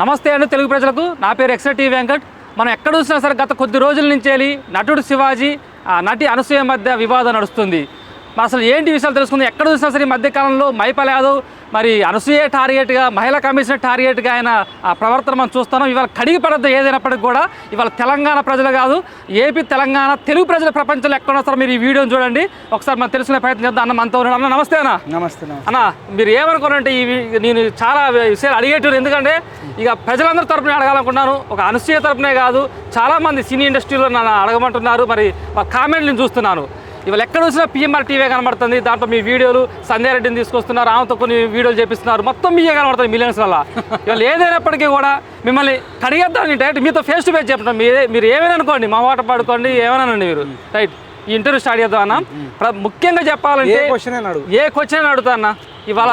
నమస్తే అండి తెలుగు ప్రజలకు. నా పేరు ఎక్స్టీ వెంకట్. మనం ఎక్కడ చూసినా సరే గత కొద్ది రోజుల నుంచి నటుడు శివాజీ నటి అనసూయ మధ్య వివాదం నడుస్తుంది. అసలు ఏంటి విషయాలు తెలుసుకుంది. ఎక్కడ చూసినా సరే ఈ మధ్యకాలంలో మైపాల్ యాదవ్ మరి అనసూయ టార్గెట్గా, మహిళా కమిషనర్ టార్గెట్గా ఆయన ప్రవర్తన మనం చూస్తున్నాం. ఇవాళ కడిగి పడద్దు ఏదైనప్పటికీ కూడా ఇవాళ తెలంగాణ ప్రజలు కాదు, ఏపీ తెలంగాణ తెలుగు ప్రజల ప్రపంచంలో ఎక్కడ వస్తారో మీరు ఈ వీడియోని చూడండి. ఒకసారి మనం తెలుసుకునే ప్రయత్నం చేద్దాం. అన్న మనతో ఉన్నాడు. అన్న నమస్తే అన్న. నమస్తే అన్న, మీరు ఏమనుకోనంటే నేను చాలా విషయాలు అడిగేటాను. ఎందుకంటే ఇక ప్రజలందరి తరపున అడగాలనుకున్నాను. ఒక అనసూయ తరపునే కాదు, చాలామంది సినీ ఇండస్ట్రీలో నన్ను అడగమంటున్నారు. మరి కామెంట్లు నేను చూస్తున్నాను. ఇవాళ ఎక్కడ చూసినా పిఎంఆర్ టీవీ కనబడుతుంది. దాంట్లో మీ వీడియోలు సంధ్యా రెడ్డిని తీసుకొస్తున్నారు, ఆమెతో కొన్ని వీడియోలు చేపిస్తున్నారు. మొత్తం మీయే కనబడుతుంది మిలియన్స్ వల్ల. ఇవాళ ఏదైనప్పటికీ కూడా మిమ్మల్ని కడిగేద్దాం డైరెక్ట్ మీతో ఫేస్ టు ఫేస్ చెప్తాం. మీరు ఏమైనా అనుకోండి, మా మాట పడుకోండి, ఏమైనానండి మీరు రైట్. ఈ ఇంటర్వ్యూ స్టార్ట్ చేద్దాం అన్న. ముఖ్యంగా చెప్పాలంటే ఏ క్వశ్చన్ అడుగుతా అన్న. ఇవాళ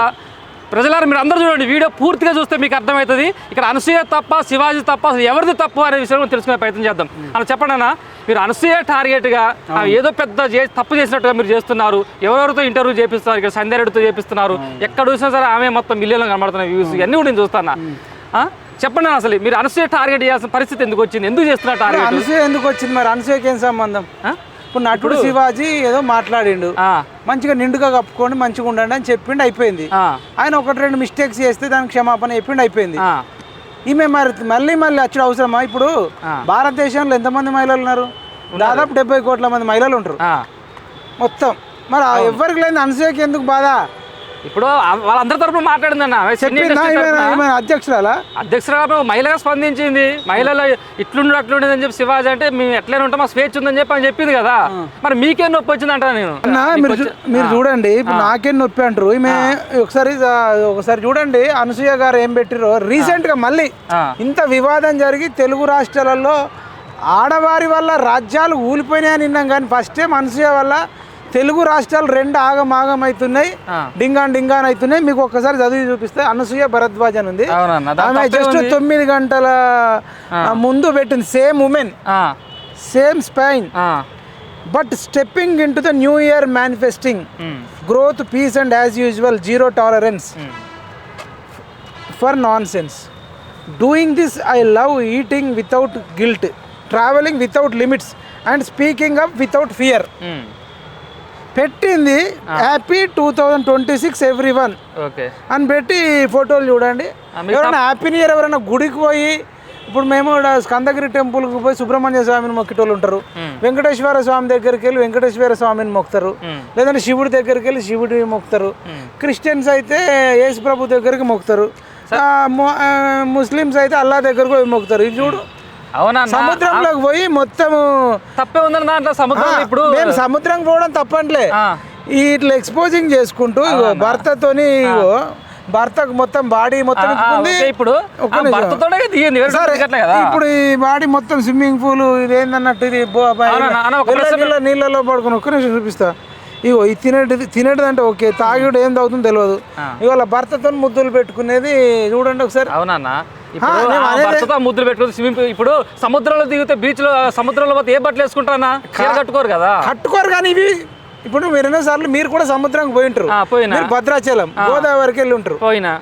ప్రజలారు మీరు అందరూ చూడండి, వీడియో పూర్తిగా చూస్తే మీకు అర్థమవుతుంది. ఇక్కడ అనసూయ తప్ప, శివాజీ తప్ప, అసలు ఎవరిది తప్పు అనే విషయం తెలుసుకునే ప్రయత్నం చేద్దాం. అలా చెప్పండి అన్న, మీరు అనసూయ టార్గెట్గా ఏదో పెద్ద తప్పు చేసినట్టుగా మీరు చేస్తున్నారు. ఎవరెవరితో ఇంటర్వ్యూ చేపిస్తున్నారు, ఇక్కడ సంధ్యా రెడ్డితో చేపిస్తున్నారు. ఎక్కడ చూసినా సరే ఆమె మొత్తం మిలియన్లో కనబడుతున్నాయి వ్యూస్. ఇవన్నీ కూడా నేను చూస్తాను. చెప్పండి అసలు మీరు అనసూయ టార్గెట్ చేయాల్సిన పరిస్థితి ఎందుకు వచ్చింది? ఎందుకు చేస్తున్నారు టార్గెట్? అనసూయ ఎందుకు వచ్చింది మరి? అనసూయకి ఏం సంబంధం? ఇప్పుడు నటుడు శివాజీ ఏదో మాట్లాడిండు, మంచిగా నిండుగా కప్పుకోండి, మంచిగా ఉండండి అని చెప్పిండు, అయిపోయింది. ఆయన ఒకటి రెండు మిస్టేక్స్ చేస్తే దానికి క్షమాపణ చెప్పిండు, అయిపోయింది. ఈమె మళ్ళీ వచ్చుడు అవసరమా? ఇప్పుడు భారతదేశంలో ఎంతమంది మహిళలు ఉన్నారు? దాదాపు 70 కోట్ల మంది మహిళలు ఉంటారు మొత్తం. మరి ఎవరికి లేని అనసూయకి ఎందుకు బాధ? ఇప్పుడు వాళ్ళందరి తరపున మాట్లాడిందన్న. అధ్యక్షురాలు మహిళగా స్పందించింది. మహిళలు ఇట్లుండి అట్లుండేది అని చెప్పి శివాజీ అంటే మేము ఎట్లయినా ఉంటాం, మా స్వేచ్ఛ ఉందని చెప్పి అని చెప్పింది కదా. మరి మీకేం నొప్పి వచ్చింది అంటా నేను. మీరు చూడండి, ఇప్పుడు నాకేం నొప్పి అంటారు. ఈమె ఒకసారి చూడండి అనసూయ గారు ఏం పెట్టిరో. రీసెంట్ గా మళ్ళీ ఇంత వివాదం జరిగి తెలుగు రాష్ట్రాలలో ఆడవారి వల్ల రాజ్యాలు ఊలిపోయినాయని విన్నాం, కానీ ఫస్ట్ టైం అనసూయ వల్ల తెలుగు రాష్ట్రాలు రెండు ఆగం అవుతున్నాయి, డింగాన్ అవుతున్నాయి. మీకు ఒక్కసారి చదివి చూపిస్తే అనసూయ భరద్వాజ్ అని ఉంది. ఆమె జస్ట్ 9 గంటల ముందు పెట్టింది. Same women, same spine, but stepping into the new year manifesting growth, peace and as usual, zero tolerance for nonsense, doing this I love, eating without guilt, travelling without limits and speaking up without fear పెట్టింది. Happy 2026 everyone అని పెట్టి ఫోటోలు చూడండి. ఎవరైనా happy new year ఎవరైనా గుడికి పోయి, ఇప్పుడు మేము స్కందగిరి టెంపుల్కి పోయి సుబ్రహ్మణ్య స్వామిని మొక్కేటోళ్ళు ఉంటారు, వెంకటేశ్వర స్వామి దగ్గరికి వెళ్ళి వెంకటేశ్వర స్వామిని మొక్కుతారు, లేదంటే శివుడి దగ్గరికి వెళ్ళి శివుడిని మొక్కుతారు. క్రిస్టియన్స్ అయితే యేసు ప్రభు దగ్గరికి మొక్కుతారు, ముస్లిమ్స్ అయితే అల్లా దగ్గరకు పోయి మొక్కుతారు. ఇది చూడు, అవునా, సముద్రంలోకి పోయి మొత్తం తప్పే ఉందని దాంట్లో సముద్రం. ఇప్పుడు మేము సముద్రం పోవడం తప్పంట్లే, ఇట్లా ఎక్స్పోజింగ్ చేసుకుంటూ భర్తతోని భర్తకు మొత్తం బాడీ మొత్తం ఇప్పుడు ఇప్పుడు ఈ బాడీ మొత్తం స్విమ్మింగ్ పూల్ ఇది ఏందన్నట్టు, ఇది నీళ్ళలో పడుకుని ఒక్క నిమిషం చూపిస్తా. ఇగో ఈ తినేటిది అంటే ఓకే, తాగుడు ఏం తాగుతుందో తెలియదు. ఇవాళ భర్తతో ముద్దులు పెట్టుకునేది చూడండి ఒకసారి. అవునా, ముద్దులు పెట్టుకుని స్విమ్మింగ్ పూల్. ఇప్పుడు సముద్రంలో దిగితే బీచ్ లో సముద్రంలో పోతే ఏ బట్టలు వేసుకుంటారా? కట్టుకోరు కదా. కట్టుకోరు, కానీ ఇవి ఇప్పుడు మీరు ఎన్నోసార్లు మీరు కూడా సముద్రానికి పోయి ఉంటారు. భద్రాచలం, గోదావరికి వెళ్ళి ఉంటారు. పోయినా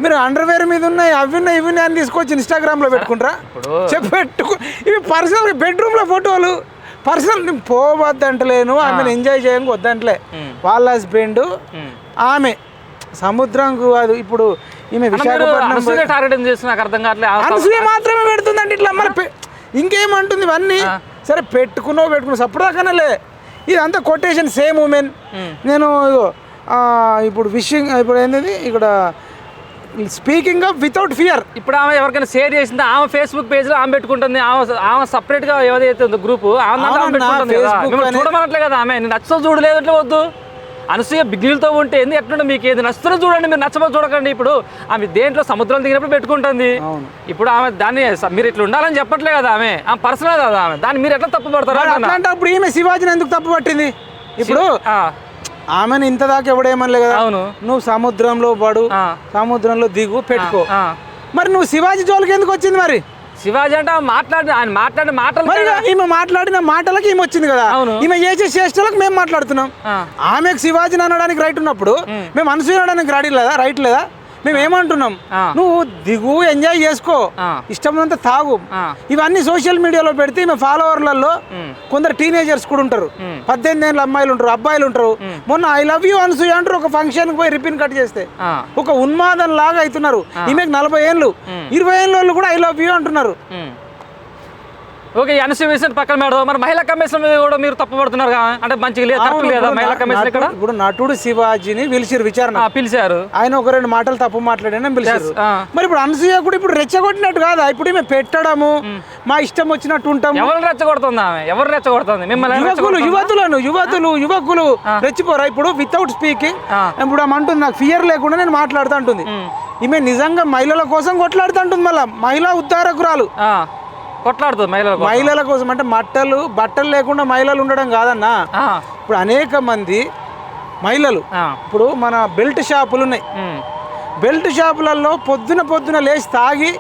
మీరు అండర్వేర్ మీద ఉన్నాయి, అవి ఉన్నాయి, ఇవి అని తీసుకొచ్చి ఇన్స్టాగ్రామ్ లో పెట్టుకుంటారా? పెట్టుకో, ఇవి పర్సనల్ బెడ్రూమ్ లో ఫోటోలు. పర్సనల్ పోవద్దంటలేను, ఆమెను ఎంజాయ్ చేయడానికి వద్దంటలే. వాళ్ళ హస్బెండ్ ఆమె సముద్రం కాదు. ఇప్పుడు ఈమె విశాఖపట్నం అనసూయ మాత్రమే పెడుతుందండి ఇట్లా. మరి ఇంకేమంటుంది ఇవన్నీ? సరే పెట్టుకున్నావు సప్పుడాకనలే, ఇది అంతా కొటేషన్. Same women. నేను ఇప్పుడు విషింగ్, ఇప్పుడు ఏంటది ఇక్కడ స్పీకింగ్ అప్ వితౌట్ ఫియర్. ఇప్పుడు ఆమె ఎవరికైనా షేర్ చేసింది, ఆమె ఫేస్బుక్ పేజ్ లో ఆమె పెట్టుకుంటుంది. ఆమె సపరేట్ గా ఏదైతే ఉందో గ్రూప్ చూడమనట్లే కదా. ఆమె నచ్చో చూడలేదు వద్దు. అనసూయ బిగ్గిలతో ఉంటే ఏంది ఎట్లుంటే మీకు ఏది నచ్చుతుందో చూడండి, మీరు నచ్చబోదు చూడకండి. ఇప్పుడు ఆమె దేంట్లో సముద్రం దిగినప్పుడు పెట్టుకుంటుంది. ఇప్పుడు ఆమె దాన్ని మీరు ఇట్లా ఉండాలని చెప్పట్లే కదా. ఆమె పర్సనల్ కదా ఆమె, దాన్ని మీరు ఎట్లా తప్పు పడతారు? అప్పుడు ఈమె శివాజీని ఎందుకు తప్పు పట్టింది? ఇప్పుడు ఆమెను ఇంత దాకా ఎవడేమనలే కదా. అవును, నువ్వు సముద్రంలో పడు, సముద్రంలో దిగు, పెట్టుకో. మరి నువ్వు శివాజీ జోలికి ఎందుకు వచ్చింది? మరి శివాజీ అంటే ఆయన మాట్లాడిన మాటలు, ఈమె మాట్లాడిన మాటలకి ఈమె వచ్చింది కదా. ఈమె చేసే చేష్టలకు మేము మాట్లాడుతున్నాం. ఆమెకు శివాజీని అనడానికి రైట్ ఉన్నప్పుడు మేము అనసూయ అనడానికి రైట్ లేదా? మేము ఏమంటున్నాం, నువ్వు దిగు ఎంజాయ్ చేసుకో, ఇష్టమైనంత తాగు. ఇవన్నీ సోషల్ మీడియాలో పెడితే ఈమె ఫాలోవర్లలో కొందరు టీనేజర్స్ కూడా ఉంటారు, 18 ఏళ్ళ అమ్మాయిలు ఉంటారు, అబ్బాయిలు ఉంటారు. మొన్న ఐ లవ్ యూ అనసూయ అంటారు, ఒక ఫంక్షన్ పోయి రిపిన్ కట్ చేస్తే ఒక ఉన్మాదం లాగా అవుతున్నారు. ఈమెకు 40 ఏళ్ళు, 20 ఏళ్ళ వాళ్ళు కూడా ఐ లవ్ యూ అంటున్నారు. ఓకే, అనసూయ విషయం పక్కన మేడం, మరి మహిళా కమిషన్ మీద కూడా మీరు తప్పు పడుతున్నారు అంటే మంచిగా లేదా మహిళా కమిషన్ ఇక్కడ? ఇప్పుడు నటుడు శివాజీని పిలిచిరు విచారణ, పిలిచారు. ఆయన ఒక 2 మాటలు తప్పు మాట్లాడానని పిలిచారు. మరి ఇప్పుడు అనసూయ కూడా ఇప్పుడు రెచ్చగొట్టినట్టు కాదా? ఇప్పుడు మేము పెట్టడము మా ఇష్టం వచ్చినట్టు ఉంటాము. ఎవరు రెచ్చగొడుతుంది ఆమె? ఎవరు రెచ్చగొడుతుంది? మిమ్మల్ని యువకులు రెచ్చిపోరా? ఇప్పుడు వితౌట్ స్పీకింగ్ ఇప్పుడు ఆమె అంటుంది నాకు ఫియర్ లేకుండా నేను మాట్లాడుతూ అంటుంది. ఈమె నిజంగా మహిళల కోసం కొట్లాడుతూ అంటుంది. మళ్ళీ మహిళా ఉద్ధారకురాలు కొట్లాడుతుంది మహిళల కోసం. అంటే బట్టలు లేకుండా మహిళలు ఉండడం కాదన్నా. ఇప్పుడు అనేక మంది మహిళలు ఇప్పుడు మన బెల్ట్ షాపులు ఉన్నాయి, బెల్ట్ షాపులలో పొద్దున లేచి తాగి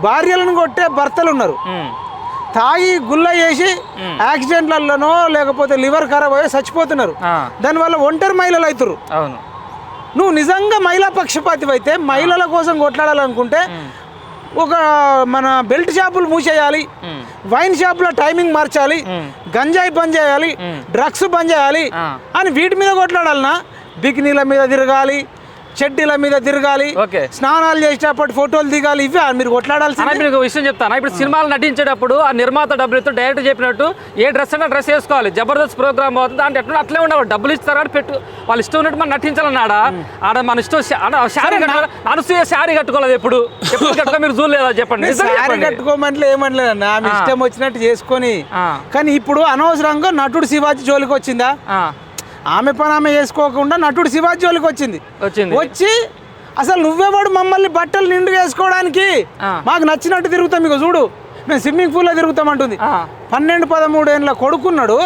భార్యలను కొట్టే భర్తలు ఉన్నారు. తాగి గుల్ల చేసి యాక్సిడెంట్లలోనో లేకపోతే లివర్ ఖరాబ్ అయ్యి చచ్చిపోతున్నారు. దానివల్ల ఒంటరి మహిళలు అవుతారు. నువ్వు నిజంగా మహిళా పక్షపాతి అయితే మహిళల కోసం కొట్లాడాలనుకుంటే ఒక మన బెల్ట్ షాపులు మూసేయాలి, వైన్ షాపుల టైమింగ్ మార్చాలి, గంజాయి బంద్ చేయాలి, డ్రగ్స్ బంద్ చేయాలి అని వీటి మీద కొట్లాడాలన్నా. బికినీల మీద తిరగాలి, చెడ్డీల మీద తిరగాలి, స్నానాలు చేసేటప్పుడు ఫోటోలు దిగాలి, ఇవి మీరు కొట్లాడాల్సి. మీకు విషయం చెప్తాను, ఇప్పుడు సినిమాలు నటించేటప్పుడు ఆ నిర్మాత డబ్బులతో డైరెక్ట్ చెప్పినట్టు ఏ డ్రెస్ అయినా డ్రెస్ వేసుకోవాలి. జబర్దస్త్ ప్రోగ్రామ్ అవుతుంది దాంట్లో ఎట్లా అట్లే ఉండవు, డబ్బులు ఇస్తారు కానీ పెట్టు వాళ్ళు ఇష్టం ఉన్నట్టు మనం నటించాలన్నాడా. ఆడ మన ఇష్టం శారీ అనసూయ శారీ కట్టుకోలేదు, ఎప్పుడు కట్టుకో మీరు చూడలేదా చెప్పండి? శారీ కట్టుకోమంటే ఏమనలేదన్న, ఆమె ఇష్టం వచ్చినట్టు చేసుకొని. కానీ ఇప్పుడు అనవసరంగా నటుడు శివాజీ జోలికి వచ్చిందా? ఆమె పని ఆమె చేసుకోకుండా నటుడు శివాజీ జోలికి వచ్చి అసలు నువ్వేవాడు మమ్మల్ని బట్టలు నిండు వేసుకోవడానికి, మాకు నచ్చినట్టు తిరుగుతాం, మీకు చూడు మేము స్విమ్మింగ్ పూల్లో తిరుగుతామంటుంది. 12-13 ఏళ్ళ కొడుకున్నాడు,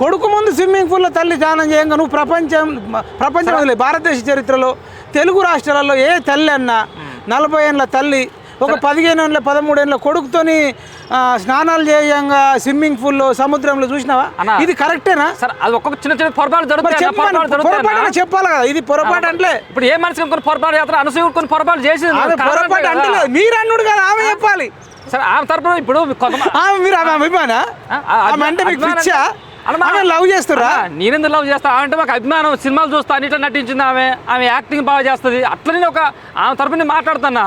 కొడుకు ముందు స్విమ్మింగ్ పూల్లో తల్లి స్నానం చేయంగా నువ్వు ప్రపంచంలో భారతదేశ చరిత్రలో తెలుగు రాష్ట్రాలలో ఏ తల్లి అన్నా 40 ఏళ్ళ తల్లి ఒక 15 ఏళ్ళ 13 ఏళ్ళ కొడుకుతోని స్నానాలు చేయంగా స్విమ్మింగ్ పూల్లో సముద్రంలో చూసినావా? ఇది కరెక్టేనా? అది ఒక్కొక్క చిన్న పొరపాటు చెప్పాలి కదా, ఇది పొరపాటు అంటే. ఇప్పుడు ఏ మనిషి కొన్ని పొరపాటు చేస్తారు, అనసూయ కొన్ని పొరపాటు చేసి పొరపాటు అంటే మీరు అన్నుడు కదా, ఆమె చెప్పాలి. సరే ఆమె తరపున ఇప్పుడు మీరు ఆమె అభిమానా? ఆమె అంటే మీకు పిచ్చా? లవ్ చేస్తారా? నేనెందుకు లవ్ చేస్తా అంటే మాకు అభిమానం, సినిమాలు చూస్తా, అన్నిట్లో నటించింది ఆమె యాక్టింగ్ బాగా చేస్తుంది. అట్లనే ఒక ఆమె తరపున మాట్లాడుతున్నా.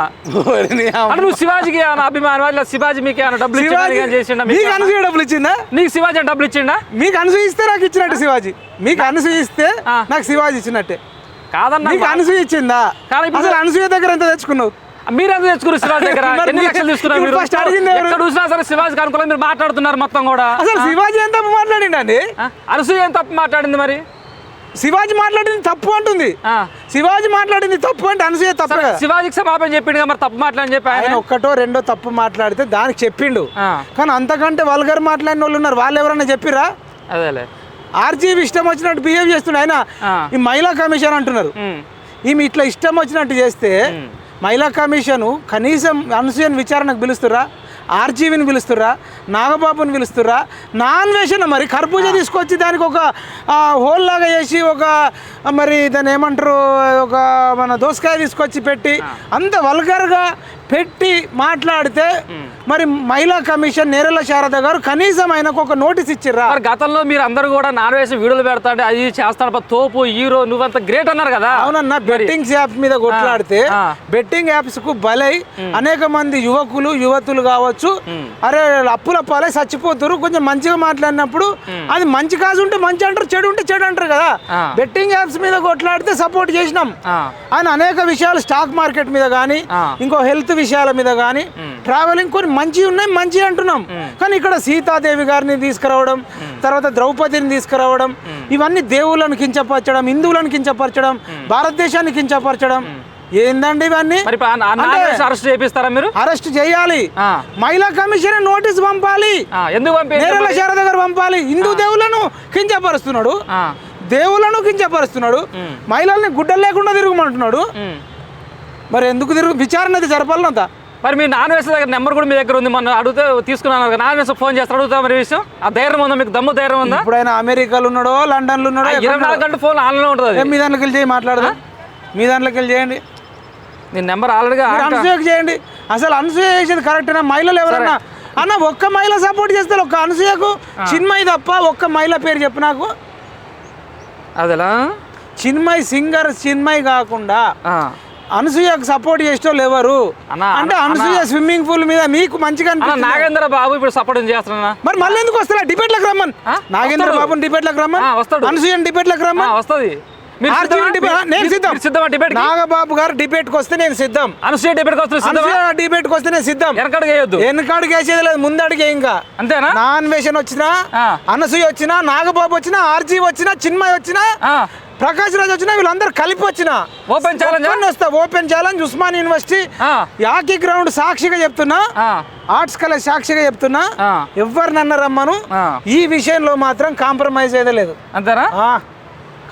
నువ్వు శివాజీకి అభిమానం ఇలా శివాజీ మీకు డబ్బులు చేసిండా? మీకు అనసూయ డబ్బులు ఇచ్చిందా? నీకు శివాజీ డబ్బులు ఇచ్చిండా? మీకు అనసూయ ఇస్తే నాకు ఇచ్చినట్టు శివాజీ, మీకు అనసూయ ఇస్తే నాకు శివాజీ ఇచ్చినట్టే కాదన్నా. మీకు అనసూయ ఇచ్చిందా? అసలు అనసూయ దగ్గర ఎంత తెచ్చుకున్నావు? మీరెంత తెచ్చుకున్నారు శివాజీ దగ్గర? ఎన్ని లక్షలు తీసుకున్నారు మీరు? ఎక్కడ చూసినా సరే శివాజీకి అనుకూలంగా మీరు మాట్లాడుతున్నారు మొత్తం కూడా. అసలు శివాజీ ఏం తప్పు మాట్లాడిండి? అనసూయ ఏం తప్పు మాట్లాడింది? మరి శివాజీ మాట్లాడింది తప్పు అంటుంది. శివాజీ మాట్లాడింది తప్పు అంటే అనసూయ తప్పు. శివాజీకి క్షమాపణ చెప్పిండు మరి తప్పు మాట్లాడని చెప్పి ఆయన ఒక్కటో రెండో తప్పు మాట్లాడితే దానికి చెప్పిండు. కానీ అంతకంటే వల్గర్ మాట్లాడిన వాళ్ళు ఉన్నారు, వాళ్ళు ఎవరన్నా చెప్పిరా? అదేలే ఆర్జీవి ఇష్టం వచ్చినట్టు బిహేవ్ చేస్తుండే ఆయన. ఈ మహిళా కమిషన్ అంటున్నారు, ఈమె ఇట్లా ఇష్టం వచ్చినట్టు చేస్తే మహిళా కమిషను కనీసం అనసూయను విచారణకు పిలుస్తురా? ఆర్జీవిని పిలుస్తురా? నాగబాబుని పిలుస్తురా? నాన్ వేషన్ మరి కర్బూజా తీసుకొచ్చి దానికి ఒక హోల్ లాగా వేసి ఒక మరి దాన్ని ఏమంటారు ఒక మన దోసకాయ తీసుకొచ్చి పెట్టి అంత వల్గర్గా పెట్టి మాట్లాడితే మరి మహిళా కమిషన్ నేరెల శారద గారు కనీసం ఆయనకు ఒక నోటీస్ ఇచ్చిర్రా? గతంలో మీరు అందరూ కూడా నాన్ వేసి వీడియోలు పెడతాంటే అది చేస్తాడు తోపు హీరో నువ్వంత గ్రేట్ అన్నారు కదా. అవునన్నా, బెట్టింగ్ యాప్స్ మీద కొట్లాడితే బెట్టింగ్ యాప్స్ కు బలై అనేక మంది యువతులు కావచ్చు, అరే అప్పుల పాలై చచ్చిపోతారు. కొంచెం మంచిగా మాట్లాడినప్పుడు అది మంచి కాజు ఉంటే మంచి అంటారు, చెడు ఉంటే చెడు అంటారు కదా. బెట్టింగ్ యాప్స్ మీద కొట్లాడితే సపోర్ట్ చేసినాం. ఆయన అనేక విషయాలు స్టాక్ మార్కెట్ మీద కానీ ఇంకో హెల్త్ విషయాల మీద కానీ ట్రావెలింగ్ కొన్ని మంచి ఉన్నాయి, మంచి అంటున్నాం. కానీ ఇక్కడ సీతాదేవి గారిని తీసుకురావడం, తర్వాత ద్రౌపదిని తీసుకురావడం, ఇవన్నీ దేవుళ్ళను కించపరచడం, హిందువులను కించపరచడం, భారతదేశాన్ని కించపరచడం ఏందండి ఇవన్నీ? అరెస్ట్ చేపిస్తారా మీరు? అరెస్ట్ చేయాలి, మహిళా కమిషన్ నోటీస్ పంపాలి, ఎందుకు నేరెల శారద గారు పంపాలి. హిందూ దేవుళ్ళను కించపరుస్తున్నాడు, మహిళల్ని గుడ్డలు లేకుండా తిరగమంటున్నాడు. మరి ఎందుకు విచారణ అది జరపాలనంత? మరి మీ నాన్ వేస్ దగ్గర నెంబర్ కూడా మీ దగ్గర ఉంది, మొన్న అడిగితే తీసుకున్నాను. నాన్ వేస్ ఫోన్ చేస్తారు, అడుగుతా మరి విషయం. ఆ ధైర్యం ఉందా మీకు? దమ్ము ధైర్యం ఉందా? ఇప్పుడు ఆయన అమెరికాలో ఉన్నాడో లండన్లో ఉన్నాడో 24 గంటల ఫోన్ ఆన్లైన్ ఉంటుంది. మీ దాంట్లోకి వెళ్ళి చేయి, మాట్లాడదాం. మీ దాంట్లోకి వెళ్ళి చేయండి. నేను నెంబర్ ఆల్రెడీగా అనసూయకు చేయండి. అసలు అనసూయ చేసేది కరెక్టేనా? మహిళలు ఎవరన్నా అన్న ఒక్క మహిళ సపోర్ట్ చేస్తారు, ఒక్క అనసూయకు చిన్మయి తప్ప ఒక్క మహిళ పేరు చెప్పు నాకు. అదేలా చిన్మయి సింగర్ చిన్మయి కాకుండా అనసూయకు సపోర్ట్ చేసేటోళ్ళు ఎవరు అంటే అనసూయ స్విమ్మింగ్ పూల్ మీద మీకు మంచిగా నాగేంద్ర బాబు ఇప్పుడు సపోర్ట్ చేస్తున్నా. మరి మళ్ళీ ఎందుకు వస్తా డిబేట్లకు రమ్మని? నాగేంద్ర బాబు డిబేట్లకు రమ్మని, అనసూయ డిబేట్లకు రమ్మని వస్తుంది. నాగబాబు గారు డిబేట్ కి వస్తే నేను సిద్ధం. అనసూయ డిబేట్ కి వస్తే నేను సిద్ధం. వెనకడుగు వేసేది లేదు, ముందడుగు ఇంకా అంతేనా? నాన్ వేషన్ వచ్చినా, అనసూయ వచ్చినా, నాగబాబు వచ్చినా, ఆర్జీ వచ్చినా, చిన్మయ్ వచ్చినా, ప్రకాష్ రాజ్ వచ్చినా, వీళ్ళందరూ కలిపి వచ్చిన ఓపెన్ ఛాలెంజ్ వస్తా. ఓపెన్ ఛాలెంజ్ ఉస్మాన్ యూనివర్సిటీ యాకీ గ్రౌండ్ సాక్షిగా చెప్తున్నా, ఆర్ట్స్ కాలేజ్ సాక్షిగా చెప్తున్నా, ఎవరినన్నా రమ్మను. ఈ విషయంలో మాత్రం కాంప్రమైజ్ అయితే లేదు. అంతేనా?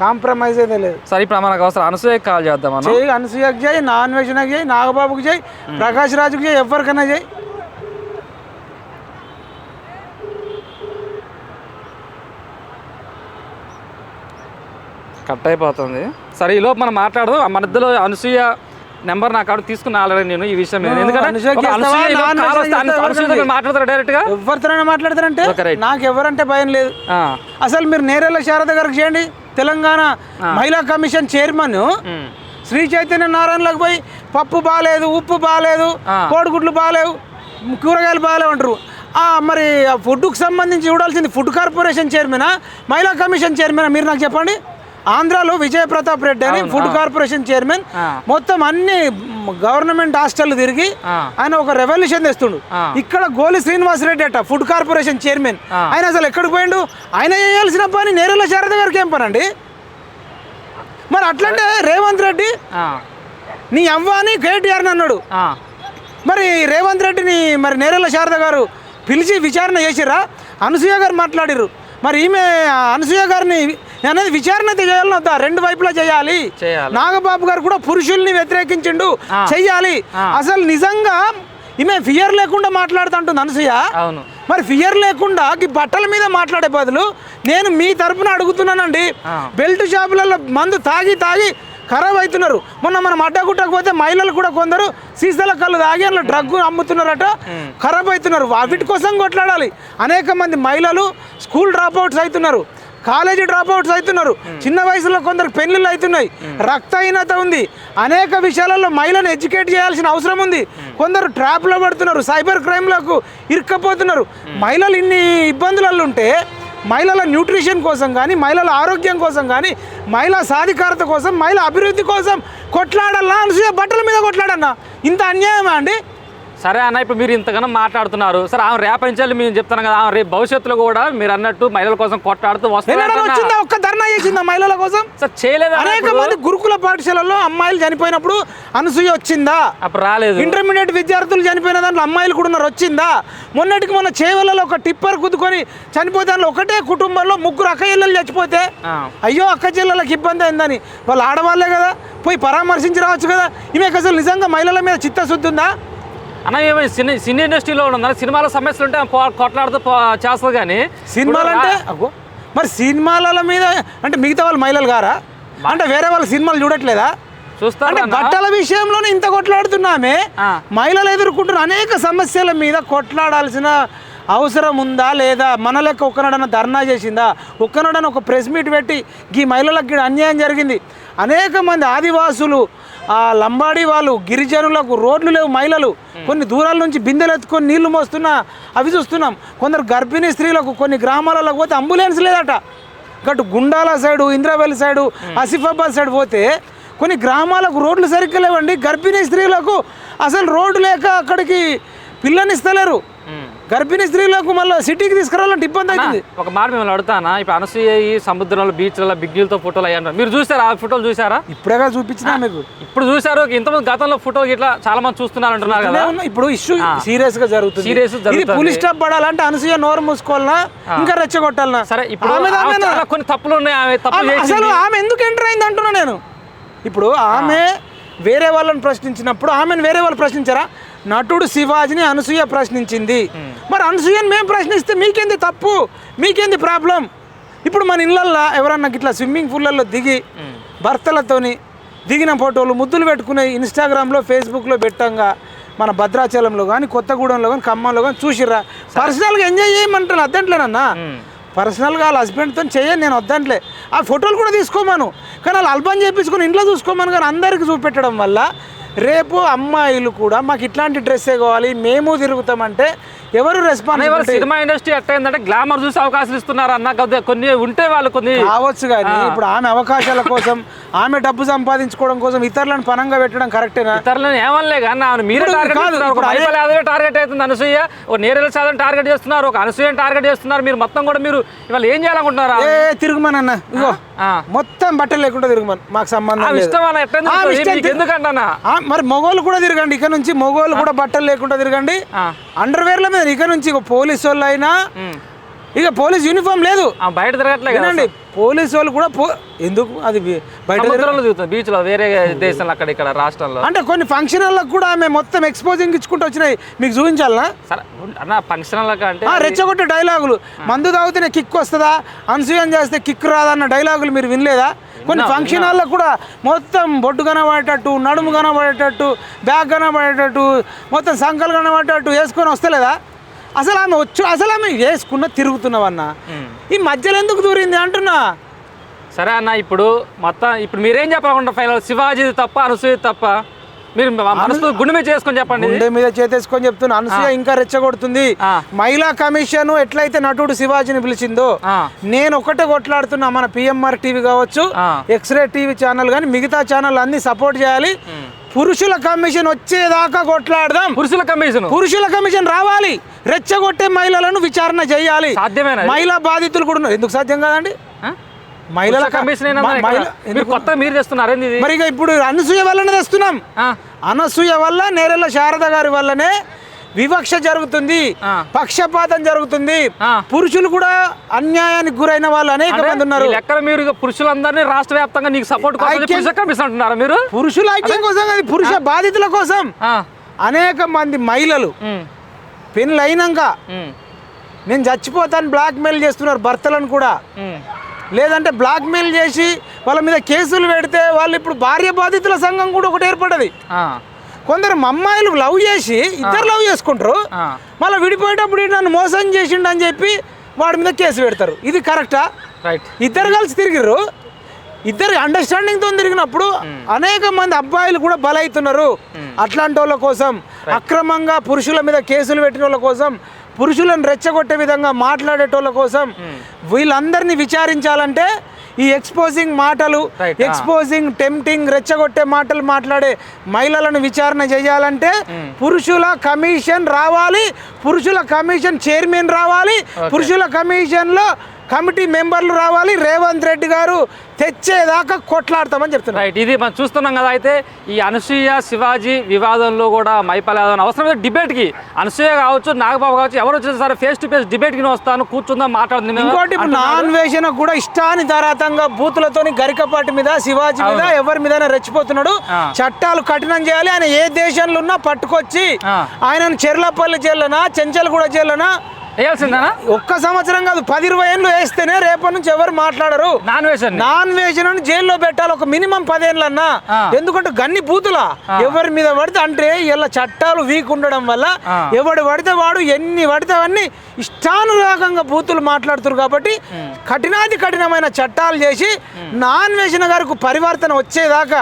కాంప్రమైజ్ అయితే లేదు. సరే ఇప్పుడు మనకు అవసరం అనసూయకి కాల్ చేద్దాం. చేయి, అనసూయకి చేయి, నాన్ వేషన్కి చేయి, నాగబాబుకి చేయి, ప్రకాష్ రాజుకి చేయి, ఎవరికైనా చేయి. కట్ అయిపోతుంది. సరే ఈలోపు మనం మాట్లాడదాం. మన మధ్యలో అనసూయ నెంబర్ నా కాడ తీసుకున్న ఆల్రెడీ నేను ఈ విషయం మీద. ఎందుకంటే మాట్లాడతారు డైరెక్ట్ గా, ఎవరితోనైనా మాట్లాడతారంటే నాకు ఎవరంటే భయం లేదు. అసలు మీరు నేరేళ్ల శారద గారికి చేయండి. తెలంగాణ మహిళా కమిషన్ చైర్మన్ శ్రీ చైతన్య నారాయణలకు పోయి పప్పు బాగాలేదు, ఉప్పు బాగాలేదు, కోడిగుడ్లు బాగాలేవు, కూరగాయలు బాగాలేవు అంటారు. మరి ఫుడ్కు సంబంధించి చూడాల్సింది ఫుడ్ కార్పొరేషన్ చైర్మనా, మహిళా కమిషన్ చైర్మనా? మీరు నాకు చెప్పండి. ఆంధ్రాలో విజయ ప్రతాప్ రెడ్డి అని ఫుడ్ కార్పొరేషన్ చైర్మన్ మొత్తం అన్ని గవర్నమెంట్ హాస్టల్ తిరిగి ఆయన ఒక రెవల్యూషన్ తెస్తుండు. ఇక్కడ గోలి శ్రీనివాస్ రెడ్డి అట ఫుడ్ కార్పొరేషన్ చైర్మన్. ఆయన అసలు ఎక్కడికి పోయిండు? ఆయన చేయాల్సిన పని నేరేళ్ల శారద గారికి ఏం పని అండి? మరి అట్లంటే రేవంత్ రెడ్డి నీ అవ్వ అని కేటీఆర్ అన్నాడు. మరి రేవంత్ రెడ్డిని మరి నేరేళ్ల శారద గారు పిలిచి విచారణ చేసిర్రా? అనసూయ గారు మాట్లాడిర్రు. మరి ఈమె అనసూయ గారిని అనేది విచారణ అయితే చేయాలని వద్దా? రెండు వైపులా చేయాలి. నాగబాబు గారు కూడా పురుషుల్ని వ్యతిరేకించిండు, చెయ్యాలి. అసలు నిజంగా ఈమె ఫియర్ లేకుండా మాట్లాడుతుంటుంది అనసూయ. మరి ఫియర్ లేకుండా ఈ బట్టల మీద మాట్లాడే బదులు నేను మీ తరపున అడుగుతున్నానండి. బెల్ట్ షాపులలో మందు తాగి తాగి ఖరాబ్ అవుతున్నారు. మొన్న మనం అడ్డగుట్టకు పోతే మహిళలు కూడా కొందరు సీసాల కళ్ళు తాగి అందులో డ్రగ్ అమ్ముతున్నారట, ఖరాబ్ అవుతున్నారు. వీటి కోసం కొట్లాడాలి. అనేక మంది మహిళలు స్కూల్ డ్రాప్అవుట్స్ అవుతున్నారు, కాలేజీ డ్రాప్అవుట్స్ అవుతున్నారు, చిన్న వయసులో కొందరు పెళ్ళిళ్ళు అవుతున్నాయి, రక్తహీనత ఉంది. అనేక విషయాలలో మహిళను ఎడ్యుకేట్ చేయాల్సిన అవసరం ఉంది. కొందరు ట్రాప్లో పడుతున్నారు, సైబర్ క్రైమ్లకు ఇరుక్కపోతున్నారు. మహిళలు ఇన్ని ఇబ్బందులలో ఉంటే మహిళల న్యూట్రిషన్ కోసం కానీ, మహిళల ఆరోగ్యం కోసం కానీ, మహిళా సాధికారత కోసం, మహిళా అభివృద్ధి కోసం కొట్లాడాలన్నా అనసూయ బట్టల మీద కొట్లాడన్నా? ఇంత అన్యాయమా అండి? సరే అన్న, ఇప్పుడు మీరు ఇంతగానో మాట్లాడుతున్నారు. సరే ఆమె రేపంచాలి మేము చెప్తాను కదా, ఆమె రేపు భవిష్యత్తులో కూడా మీరు అన్నట్టు మహిళల కోసం కొట్లాడుతూ వస్తుందా? ఒక్క ధర్నా చేసిందా మహిళల కోసం? సార్ చేయలేదు. అనేక మంది గురుకుల పాఠశాలలో అమ్మాయిలు చనిపోయినప్పుడు అనసూయ వచ్చిందా? అప్పుడు రాలేదు. ఇంటర్మీడియట్ విద్యార్థులు చనిపోయిన దాంట్లో అమ్మాయిలు కూడా ఉన్నారు, వచ్చిందా? మొన్నటికి మొన్న చేవలలో ఒక టిప్పర్ గుద్దుకొని చనిపోతే దాంట్లో ఒకటే కుటుంబంలో ముగ్గురు అక్క చెల్లెలు చచ్చిపోతే అయ్యో అక్క చెల్లెలకు ఇబ్బంది అయిందని వాళ్ళు ఆడవాళ్ళే కదా, పోయి పరామర్శించి రావచ్చు కదా. ఈమె అసలు నిజంగా మహిళల మీద చిత్తశుద్ధి ఉందా? అన్న ఏమో సినీ ఇండస్ట్రీలో ఉన్నది, సినిమాల సమస్యలు ఉంటే కొట్లాడుతూ చేస్తుంది. కానీ సినిమాలు అంటే మరి సినిమాల మీద అంటే మిగతా వాళ్ళు మహిళలు గారా? అంటే వేరే వాళ్ళ సినిమాలు చూడట్లేదా? చూస్తారు. బట్టల విషయంలోనే ఇంత కొట్లాడుతున్నామే, మహిళలు ఎదుర్కొంటున్న అనేక సమస్యల మీద కొట్లాడాల్సిన అవసరం ఉందా లేదా? మన లెక్క ఒక్కనాడన ధర్నా చేసిందా? ఒక్కనాడన ఒక ప్రెస్ మీట్ పెట్టి ఈ మహిళలకు అన్యాయం జరిగింది. అనేక మంది ఆదివాసులు, లంబాడీ వాళ్ళు, గిరిజనులకు రోడ్లు లేవు, మహిళలు కొన్ని దూరాల నుంచి బిందెలు ఎత్తుకొని నీళ్లు మోస్తున్నా అవి చూస్తున్నాం. కొందరు గర్భిణీ స్త్రీలకు కొన్ని గ్రామాలకు పోతే అంబులెన్స్ లేదట. గటు Gundala side, Indravelli side, Asifabad side పోతే కొన్ని గ్రామాలకు రోడ్లు సరిగ్గా లేవండి. గర్భిణీ స్త్రీలకు అసలు రోడ్డు లేక అక్కడికి పిల్లనిస్తలేరు. గర్భిణీ స్త్రీలకు మళ్ళీ సిటీకి తీసుకురావాలంటే ఇబ్బంది అవుతుంది. ఒక మాట మిమ్మల్ని అడుగుతానా, ఇప్పుడు అనసూయ ఈ సముద్రంలో బీచ్లలో బిగ్గిలతో ఫోటోలు అయ్యారు, మీరు చూసారా? ఆ ఫోటోలు చూసారా? ఇప్పుడేగా చూపించినా మీకు. ఇప్పుడు చూసారు, ఇంతమంది గతంలో ఫోటోలు ఇట్లా చాలా మంది చూస్తున్నారు అంటున్నారు కదా. ఇప్పుడు ఇష్యూ సీరియస్ గా జరుగుతుంది. ఇది పులి స్టాప్ పడాలంటే అనసూయ నోరు మూసుకోవాలన్నా ఇంకా రెచ్చగొట్టాలన్నా? సరే ఇప్పుడు కొన్ని తప్పులు ఉన్నాయి. అసలు ఆమె ఎందుకు ఎంటర్ అయింది అంటున్నా నేను. ఇప్పుడు ఆమె వేరే వాళ్ళని ప్రశ్నించినప్పుడు ఆమెను వేరే వాళ్ళు ప్రశ్నించారా? నటుడు శివాజీని అనసూయ ప్రశ్నించింది. మరి అనసూయని మేము ప్రశ్నిస్తే మీకేంది తప్పు, మీకేంది ప్రాబ్లం? ఇప్పుడు మన ఇళ్ళల్లో ఎవరన్నా ఇట్లా స్విమ్మింగ్ పూల్లలో దిగి భర్తలతోని దిగిన ఫోటోలు ముద్దులు పెట్టుకునే ఇన్స్టాగ్రామ్లో ఫేస్బుక్లో పెట్టంగా మన భద్రాచలంలో కానీ కొత్తగూడెంలో కానీ ఖమ్మంలో కానీ చూసిర్రా పర్సనల్గా ఎంజాయ్ చేయమంటాను వద్దంట్లేనన్నా పర్సనల్గా వాళ్ళ హస్బెండ్తో చేయని నేను వద్దంట్లే ఆ ఫోటోలు కూడా తీసుకోమను కానీ వాళ్ళు ఆల్బమ్ చేయించుకొని ఇంట్లో చూసుకోమను కానీ అందరికీ చూపెట్టడం వల్ల రేపు అమ్మాయిలు కూడా మాకు ఇట్లాంటి డ్రెస్సే కావాలి మేము తిరుగుతామంటే ఎవరు రెస్పాన్స్ సినిమా ఇండస్ట్రీ ఎట్టయిందంటే గ్లామర్ చూసి అవకాశాలు ఇస్తున్నారు అన్న కొన్ని ఉంటే వాళ్ళు కొన్ని కావచ్చు కానీ ఇప్పుడు ఆమె అవకాశాల కోసం ఆమె డబ్బు సంపాదించుకోవడం కోసం ఇతరులను పనంగా పెట్టడం కరెక్టేనా ఇతరులను ఏమనలే కానీ మీరే టార్గెట్ అవుతుంది అనసూయ ఒక నేరేల సాధన టార్గెట్ చేస్తున్నారు ఒక అనసూయని టార్గెట్ చేస్తున్నారు మీరు మొత్తం కూడా మీరు ఇవాళ ఏం చేయాలనుకుంటున్నారా తిరుగుమనన్న ఇగో మొత్తం బట్టలు లేకుండా తిరుగుమని మాకు సంబంధం ఎందుకంటా మరి మొగోళ్ళు కూడా తిరగండి ఇక నుంచి మొగోళ్ళు కూడా బట్టలు లేకుండా తిరగండి అండర్వేర్ల మీద ఇక నుంచి ఇక పోలీసు వాళ్ళు అయినా ఇక పోలీస్ యూనిఫామ్ లేదు బయట తిరగట్లేదండి పోలీసు వాళ్ళు కూడా ఎందుకు అది బయట బీచ్ లో వేరే దేశంలో అక్కడ ఇక్కడ రాష్ట్రంలో అంటే కొన్ని ఫంక్షన్లకు కూడా ఆమె మొత్తం ఎక్స్పోజింగ్ ఇచ్చుకుంటూ వచ్చినాయి మీకు చూపించాలనా అన్న ఫంక్షన్ అంటే రెచ్చగొట్టే డైలాగులు మందు తాగితేనే కిక్ వస్తుందా అనసూయం చేస్తే కిక్ రాదన్న డైలాగులు మీరు వినలేదా కొన్ని ఫంక్షన్ హాల్లో కూడా మొత్తం బొడ్డు కనబడేటట్టు నడుము కనబడేటట్టు బ్యాగ్ కనబడేటట్టు మొత్తం సంకలు కనబడేటట్టు వేసుకొని వస్తలేదా అసలు ఆమె వేసుకున్న తిరుగుతున్నావన్నా ఈ మధ్యలో ఎందుకు దూరింది అంటున్నా సరే అన్న ఇప్పుడు మీరేం చెప్పకుండా ఫైనల్ శివాజీ తప్ప అనసూయ తప్ప మీరు మనసు గుండె మీద చేసుకొని చెప్పండి గుండె మీద చేతేసుకొని చెప్తున్నా అనసూయ ఇంకా రెచ్చగొడుతుంది మహిళా కమిషన్ ఎట్లయితే నటుడు శివాజీని పిలిచిందో నేను ఒకటే కొట్లాడుతున్నా మన పిఎంఆర్ టీవీ కావచ్చు ఎక్స్రే టీవీ ఛానల్ కానీ మిగతా ఛానల్ అన్ని సపోర్ట్ చేయాలి పురుషుల కమిషన్ వచ్చేదాకా కొట్లాడదాం పురుషుల కమిషన్ రావాలి రెచ్చగొట్టే మహిళలను విచారణ చేయాలి మహిళా బాధితులు కూడా ఉన్నారు ఎందుకు సాధ్యం కాదండి మహిళల కమిషన్ మీరు తెస్తున్నారు మరి ఇప్పుడు అనసూయ వల్లనే తెస్తున్నాం అనసూయ వల్ల నేరెళ్ళ శారద గారి వల్లనే వివక్ష జరుగుతుంది పక్షపాతం జరుగుతుంది పురుషులు కూడా అన్యాయానికి గురైన వాళ్ళు అనేక మంది ఉన్నారు ఎక్కడ మీరు పురుషులందరినీ రాష్ట్ర వ్యాప్తంగా నీకు సపోర్ట్ అంటున్నారా మీరు పురుషుల ఐక్యం కోసం కాదు పురుష బాధితుల కోసం అనేక మంది మహిళలు పెళ్ళి అయినాక నేను చచ్చిపోతాను బ్లాక్ మెయిల్ చేస్తున్నారు భర్తలను కూడా లేదంటే బ్లాక్ మెయిల్ చేసి వాళ్ళ మీద కేసులు పెడితే వాళ్ళు ఇప్పుడు భార్య బాధితుల సంఘం కూడా ఒకటి ఏర్పడ్డది కొందరు అమ్మాయిలు లవ్ చేసి ఇద్దరు లవ్ చేసుకుంటారు మళ్ళీ విడిపోయేటప్పుడు నన్ను మోసం చేసిండు అని చెప్పి వాడి మీద కేసు పెడతారు ఇది కరెక్టా ఇద్దరు కలిసి తిరిగిర్రు ఇద్దరు అండర్స్టాండింగ్తో తిరిగినప్పుడు అనేక మంది అబ్బాయిలు కూడా బలవుతున్నారు అట్లాంటి వాళ్ళ కోసం అక్రమంగా పురుషుల మీద కేసులు పెట్టిన వాళ్ళ కోసం పురుషులను రెచ్చగొట్టే విధంగా మాట్లాడేటోళ్ళ కోసం వీళ్ళందరినీ విచారించాలంటే ఈ ఎక్స్పోజింగ్ మాటలు ఎక్స్పోజింగ్ టెంప్టింగ్ రెచ్చగొట్టే మాటలు మాట్లాడే మహిళలను విచారణ చేయాలంటే పురుషుల కమిషన్ రావాలి పురుషుల కమిషన్ చైర్మన్ రావాలి పురుషుల కమిషన్లో కమిటీ మెంబర్లు రావాలి రేవంత్ రెడ్డి గారు తెచ్చేదాకా కొట్లాడతామని చెప్తున్నారు రైట్ ఇది మనం చూస్తున్నాం కదా అయితే ఈ అనసూయ శివాజీ వివాదంలో కూడా మైపాల్ యాదవ్ అవసరమైతే డిబేట్కి అనసూయ కావచ్చు నాగబాబు కావచ్చు ఎవరు వచ్చినా సరే ఫేస్ టు ఫేస్ డిబేట్కి వస్తాను కూర్చుందాం మాట్లాడుతుంది ఇంకోటి నాన్ వేషణ కూడా ఇష్టానుసారంగా బూతులతోని గరికపాటి మీద శివాజీ మీద ఎవరి మీద రెచ్చిపోతున్నాడు చట్టాలు కఠినం చేయాలి ఆయన ఏ దేశంలో ఉన్నా పట్టుకొచ్చి ఆయనను చెర్లపల్లి జైల్లోనా చెంచల్గూడ జైల్లోనా వేయాల్సిందేనా ఒక్క సంవత్సరం కాదు 10-20 ఏళ్ళు వేస్తేనే రేపటి నుంచి ఎవరు మాట్లాడరు నాన్ వేషన్ జైల్లో పెట్టాలి ఒక మినిమం 10 ఏళ్ళన్నా ఎందుకంటే గన్ని బూతులా ఎవరి మీద పడితే అంటే ఇలా చట్టాలు వీక్ ఉండడం వల్ల ఎవడు పడితే వాడు ఎన్ని పడితే అవన్నీ ఇష్టానురాగంగా బూతులు మాట్లాడుతారు కాబట్టి కఠినమైన చట్టాలు చేసి నాన్ వేషన్ గారికి పరివర్తన వచ్చేదాకా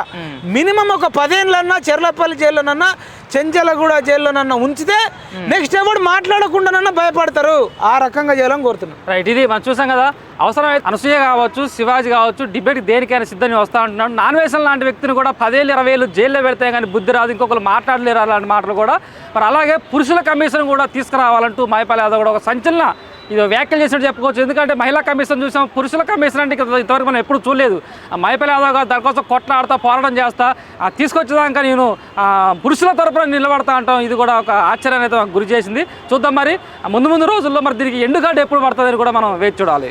మినిమం ఒక 10 ఏళ్ళన్నా చెర్లపల్లి జైల్లోనన్నా చెంచలగూడ జైల్లోనన్నా ఉంచితే నెక్స్ట్ ఎవరు మాట్లాడకుండానన్నా భయపడతారు ఆ రకంగా చేయాలని కోరుతున్నాం రైట్ ఇది మనం చూసాం కదా అవసరమైతే అనసూయ కావచ్చు శివాజీ కావచ్చు డిబేట్ దేనికైనా సిద్ధంగా వస్తూ ఉంటున్నాడు నాన్ వేషన్ లాంటి వ్యక్తిని కూడా 10-20 ఏళ్ళు జైల్లో పెడితే కానీ బుద్ధి రాదు ఇంకొకరు మాట్లాడలేరు అలాంటి మాటలు కూడా మరి అలాగే పురుషుల కమిషన్ కూడా తీసుకురావాలంటూ మైపాల్ యాదవ్ కూడా ఒక సంచలన ఇది వ్యాఖ్యలు చేసినట్టు చెప్పుకోవచ్చు ఎందుకంటే మహిళా కమిషన్ చూసాం పురుషుల కమిషన్ అంటే ఇంతవరకు మనం ఎప్పుడు చూడలేదు మైపాల్ యాదవ్ గారు దానికోసం కొట్లాడుతా పోరాటం చేస్తా తీసుకొచ్చేదాకా నేను పురుషుల తరపున నిలబడతా అంటాం ఇది కూడా ఒక ఆశ్చర్యాన్ని అయితే గురి చేసింది చూద్దాం మరి ముందు రోజుల్లో మరి దీనికి ఎండుగడ్డ ఎప్పుడు పడుతుందని కూడా మనం వేచి చూడాలి